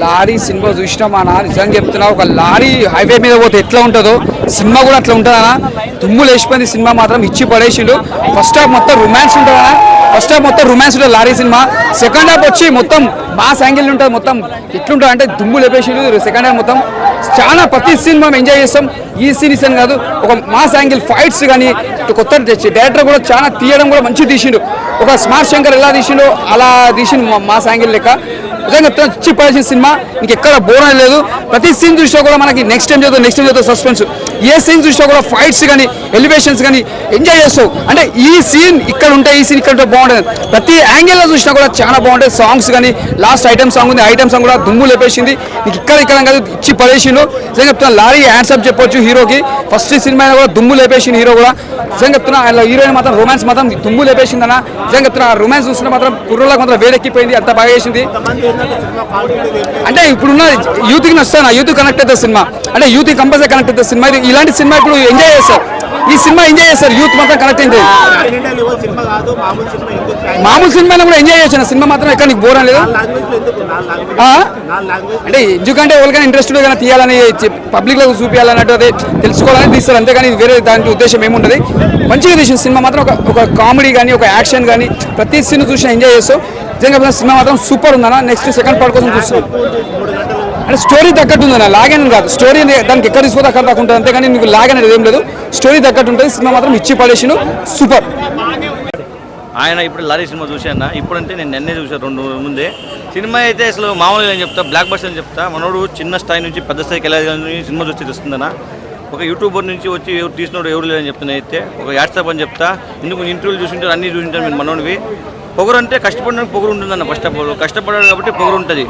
Lorry cinema చూసినామా నిజంగా చెప్తున్నా, ఒక లారీ హైవే మీద పోతే ఎట్లా ఉంటుందో సినిమా కూడా అట్లా ఉంటుందా. దుమ్ము లేచిపోయింది సినిమా మాత్రం, ఇచ్చి పడేసిండు. ఫస్ట్ హాఫ్ మొత్తం రొమాన్స్ ఉంటుందా, ఫస్ట్ హాఫ్ మొత్తం రొమాన్స్ ఉంటుంది లారీ సినిమా. సెకండ్ హాఫ్ వచ్చి మొత్తం మాస్ యాంగిల్ ఉంటుంది, మొత్తం ఎట్లుంటుంది అంటే దుమ్ము లేపేసిండు. సెకండ్ హాఫ్ మొత్తం చాలా ప్రతి సీన్ మనం ఎంజాయ్ చేస్తాం. ఈ సీన్ కాదు, ఒక మాస్ యాంగిల్ ఫైట్స్ కానీ కొత్త డైరెక్టర్ కూడా చాలా తీయడం కూడా మంచిగా తీసిండు. ఒక స్మార్ట్ శంకర్ ఎలా తీసిండు అలా తీసిండు మాస్ యాంగిల్ లెక్క. నిజంగా ఇచ్చి పడేసిన సినిమా, ఇంకెక్కడ బోర్ లేదు. ప్రతి సీన్ చూసినా కూడా మనకి నెక్స్ట్ టైం చదువుతుంది సస్పెన్స్. ఏ సీన్ చూసినా కూడా ఫైట్స్ కానీ ఎలివేషన్స్ కానీ ఎంజాయ్ చేస్తావు. అంటే ఈ సీన్ ఇక్కడ ఉంటే ఈ సీన్ ఇక్కడ ఉంటే బాగుంటుంది. ప్రతి యాంగిల్లో చూసినా కూడా చాలా బాగుంటాయి. సాంగ్స్ కానీ లాస్ట్ ఐటమ్ సాంగ్ ఉంది, ఐటమ్ సాంగ్ కూడా దుమ్ము లేపేసింది. నీకు ఇక్కడ కాదు ఇచ్చి పడేసిండు. నిజంగా చెప్తున్నా లారీ హ్యాండ్సప్ చెప్పొచ్చు హీరోకి. ఫస్ట్ సినిమా కూడా దుమ్ము లేపేసింది హీరో కూడా. నిజంగా చెప్తున్నా హీరోయిన్ మాత్రం రొమాన్స్ మాత్రం దుమ్ము లేపేసింది అన్న. నిజంగా చెప్తున్నా రొమాన్స్ చూస్తున్నా మాత్రం కుర్రోళ్ళకి మాత్రం వేడెక్కిపోయింది, అంత బాగా చేసింది. అంటే ఇప్పుడున్న యూత్కి నచ్చుతాను, యూత్ కనెక్ట్ అవుతుంది సినిమా. అంటే యూత్ కంపల్సరీ కనెక్ట్ అవుతుంది సినిమా. ఇలాంటి సినిమా ఇప్పుడు ఎంజాయ్ చేస్తారు, ఈ సినిమా ఎంజాయ్ చేస్తారు, యూత్ మాత్రం కనెక్ట్ అయింది. మామూలు సినిమా కూడా ఎంజాయ్ చేసిన సినిమా మాత్రం ఎక్కడ నీకు బోర్ లేదు. అంటే ఎందుకంటే ఎవరికైనా ఇంట్రెస్ట్ కానీ తీయాలని పబ్లిక్ లో చూపించాలన్నట్టు అదే తెలుసుకోవాలని తీస్తారు, అంతేగాని వేరే దానికి ఉద్దేశం ఏముంటుంది. మంచిగా తీసిన సినిమా మాత్రం ఒక కామెడీ కానీ ఒక యాక్షన్ కానీ ప్రతి సీన్ చూసినా ఎంజాయ్ చేస్తావు. నిజంగా సినిమా మాత్రం సూపర్ ఉందన్న. నెక్స్ట్ సెకండ్ పార్ట్ కోసం చూస్తున్నాం. అంటే స్టోరీ తగ్గట్టు ఉందన్న, లాగని కాదు. స్టోరీ దానికి ఎక్కడ తీసుకోతే అక్కడ దాకా ఉంటుంది, అంతేగాని నీకు లాగ్ అనేది ఏం లేదు. స్టోరీ తగ్గట్టు ఉంటుంది. సినిమా మాత్రం ఇచ్చి పడేసిన సూపర్. ఆయన ఇప్పుడు లారీ సినిమా చూశాను, ఇప్పుడంటే నేను నిన్నే చూసాను 2 రోజుల ముందే. సినిమా అయితే అసలు మామూలుగా అని చెప్తా, బ్లాక్ బస్టర్ అని చెప్తా. మనోడు చిన్న స్థాయి నుంచి పెద్ద స్థాయికి వెళ్ళాలి సినిమా చూస్తే తెస్తుందన్న. ఒక యూట్యూబర్ నుంచి వచ్చి ఎవరు తీసినోడు ఎవరు లేదని చెప్తున్నా. అయితే ఒక వాట్సాప్ అని చెప్తా. ఎందుకు ఇంటర్వ్యూలు చూసింటారు, అన్నీ చూసింటారు మీరు మనోడివి. పొగరు అంటే కష్టపడడానికి పొగరు ఉంటుందన్న. ఫస్ట్ ఆఫ్ ఆల్ కష్టపడాడు కాబట్టి పొగరు ఉంటుంది.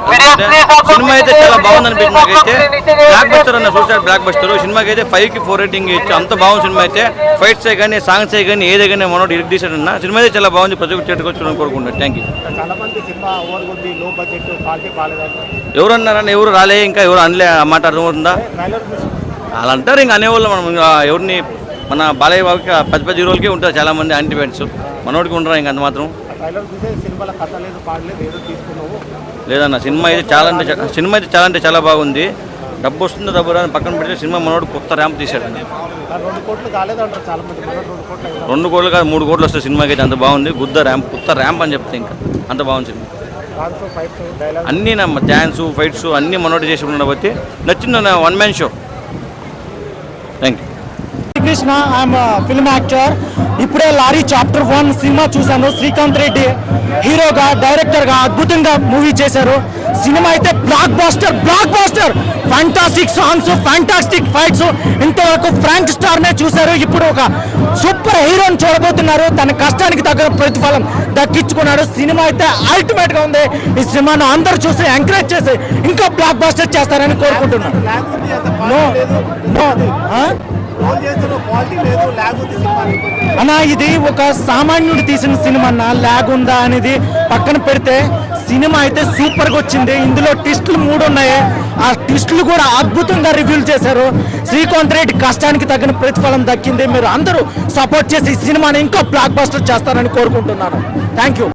సినిమా అయితే చాలా బాగుంది అనిపించింది నాకైతే. బ్లాక్ బస్టర్ అన్న చూసాడు, బ్లాక్ బస్టర్ సినిమాకి అయితే 5కి 4 రేటింగ్ ఇచ్చి అంత బాగుంది సినిమా అయితే. ఫైట్స్ కానీ సాంగ్స్ కానీ ఏదే కానీ మనోడు ఇరికి తీసాడన్న. సినిమా అయితే చాలా బాగుంది, ప్రతి ఒక్క థియేటర్కి వచ్చి కోరుకుంటాను. Thank you. ఎవరన్నారన్న, ఎవరు రాలే, ఇంకా ఎవరు అనలే ఆ మాట అర్థమవుతుందా? అలా అంటారు, ఇంకా అనేవాళ్ళు మనం ఎవరిని. మన బాలయ్య బాబుకి పెద్ద పెద్ద హీరోలకి ఉంటారు చాలామంది యాంటీబయాటిక్స్, మనోడికి ఉండరా ఇంకా అంత మాత్రం లేదన్న. సినిమా అయితే చాలా అంటే చాలా బాగుంది. డబ్బు వస్తుందో డబ్బు రాని పక్కన పెడితే సినిమా మనోడు కొత్త ర్యాంప్ తీశాడు. 2 కోట్లు కాదు 3 కోట్లు వస్తే సినిమాకి అయితే అంత బాగుంది. కొత్త ర్యాంప్ అని చెప్తే ఇంకా అంత బాగుంది సినిమా. అన్నీ డ్యాన్స్ ఫైట్స్ అన్నీ మనోడు చేసి ఉండబట్టి నచ్చింది. 1 man show. Thank you. Krishna, I'm film actor. ఇప్పుడే లారీ చాప్టర్ 1 సినిమా చూశాను. శ్రీకాంత్ రెడ్డి హీరోగా డైరెక్టర్గా అద్భుతంగా మూవీ చేశారు. సినిమా అయితే blockbuster. Fantastic songs, fantastic fights. ఇంతవరకు ఫ్రాంక్ స్టార్నే చూశారు, ఇప్పుడు ఒక సూపర్ హీరోని చూడబోతున్నారు. తన కష్టానికి తగ్గ ప్రతిఫలం దక్కించుకున్నాడు. సినిమా అయితే అల్టిమేట్గా ఉంది. ఈ సినిమాను అందరూ చూసి ఎంకరేజ్ చేసి ఇంకా బ్లాక్ బాస్టర్ చేస్తారని కోరుకుంటున్నాను. అన్నా, ఇది ఒక సామాన్యుడు తీసిన సినిమా అన్న. ల్యాగ్ ఉందా అనేది పక్కన పెడితే సినిమా అయితే సూపర్గా వచ్చింది. ఇందులో ట్విస్టులు 3 ఉన్నాయి. ఆ ట్విస్టులు కూడా అద్భుతంగా రివ్యూలు చేశారు. శ్రీకాంత్ రెడ్డి కష్టానికి తగిన ప్రతిఫలం దక్కింది. మీరు అందరూ సపోర్ట్ చేసి ఈ సినిమాని ఇంకా బ్లాక్ బస్టర్ చేస్తారని కోరుకుంటున్నాను. Thank you.